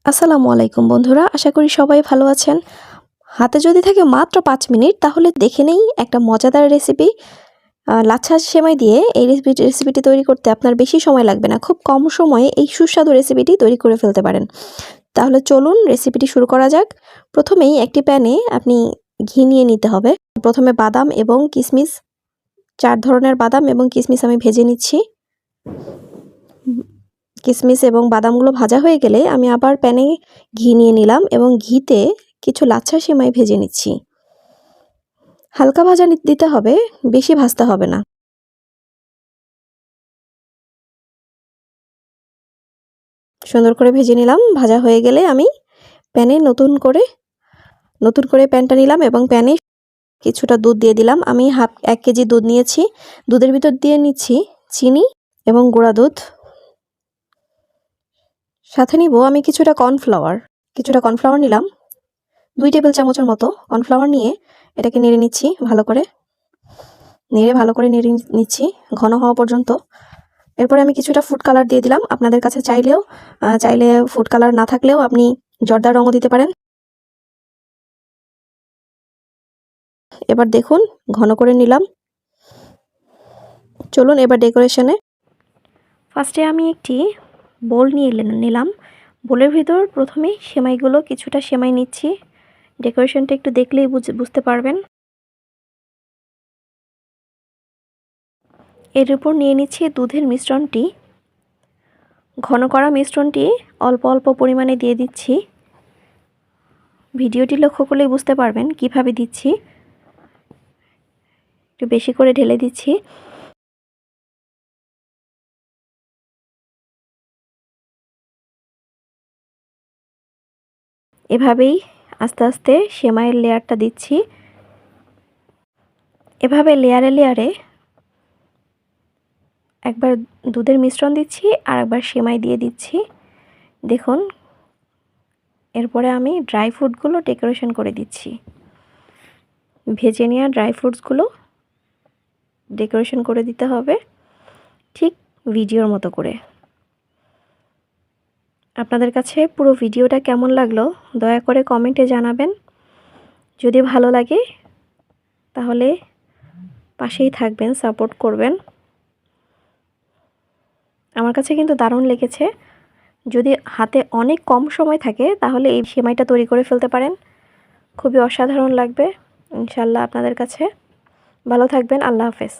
আসসালামু আলাইকুম বন্ধুরা, আশা করি সবাই ভালো আছেন। হাতে যদি থাকে মাত্র 5 মিনিট তাহলে দেখে নেই একটা মজাদার রেসিপি। লাচ্ছা সেমাই দিয়ে এই রেসিপিটি তৈরি করতে আপনার বেশি সময় লাগবে না। খুব কম সময়ে এই সুস্বাদু রেসিপিটি তৈরি করে ফেলতে পারেন। তাহলে চলুন রেসিপিটি শুরু করা যাক। প্রথমেই একটি প্যানে আপনি ঘি নিয়ে নিতে হবে। প্রথমে বাদাম এবং কিশমিশ, 4 ধরনের বাদাম এবং কিশমিশ আমি ভেজে নিচ্ছি। কিশমিশ এবং বাদামগুলো ভাজা হয়ে গেলে আমি আবার প্যানে ঘি নিয়ে নিলাম এবং ঘিতে কিছু লাচ্ছা সেমাই ভেজে নিচ্ছি। হালকা ভাজা দিতে হবে, বেশি ভাজতে হবে না। সুন্দর করে ভেজে নিলাম। ভাজা হয়ে গেলে আমি প্যানে নতুন করে প্যানটা নিলাম এবং প্যানে কিছুটা দুধ দিয়ে দিলাম। আমি 1 কেজি দুধ নিয়েছি। দুধের ভিতর দিয়ে নিচ্ছি চিনি এবং গুঁড়া দুধ। সাথে নিব আমি কিছুটা কর্নফ্লাওয়ার নিলাম। 2 টেবিল চামচের মতো কর্নফ্লাওয়ার নিয়ে এটাকে নেড়ে নিচ্ছি ভালো করে নেড়ে নিচ্ছি ঘন হওয়া পর্যন্ত। এরপরে আমি কিছুটা ফুড কালার দিয়ে দিলাম। আপনাদের কাছে চাইলে ফুড কালার না থাকলেও আপনি জর্দার রঙও দিতে পারেন। এবার দেখুন ঘন করে নিলাম। চলুন এবার ডেকোরেশনে। ফার্স্টে আমি একটি বোল নিয়ে নিলাম। বোলের ভিতর প্রথমে কিছুটা সেমাই নিচ্ছি। ডেকোরেশনটা একটু দেখলেই বুঝতে পারবেন। এর উপর নিয়ে নিচ্ছি দুধের মিশ্রণটি। ঘন করা মিশ্রণটি অল্প অল্প পরিমাণে দিয়ে দিচ্ছি। ভিডিওটি লক্ষ্য করলেই বুঝতে পারবেন কিভাবে দিচ্ছি। একটু বেশি করে ঢেলে দিচ্ছি। এভাবেই আস্তে আস্তে সেমাইয়ের লেয়ারটা দিচ্ছি। এভাবে লেয়ারে একবার দুধের মিশ্রণ দিচ্ছি আর একবার সেমাই দিয়ে দিচ্ছি। দেখুন এরপরে আমি ড্রাই ফ্রুটগুলো ডেকোরেশন করে দিচ্ছি। ভেজে নেওয়া ড্রাই ফ্রুটসগুলো ডেকোরেশন করে দিতে হবে ঠিক ভিডিওর মতো করে। আপনাদের কাছে পুরো ভিডিওটা কেমন লাগলো দয়া করে কমেন্টে জানাবেন। যদি ভালো লাগে তাহলে পাশেই থাকবেন, সাপোর্ট করবেন। আমার কাছে কিন্তু দারুণ লেগেছে। যদি হাতে অনেক কম সময় থাকে তাহলে এই সেমাইটা তৈরি করে ফেলতে পারেন। খুবই অসাধারণ লাগবে ইনশাআল্লাহ আপনাদের কাছে। ভালো থাকবেন। আল্লাহ হাফেজ।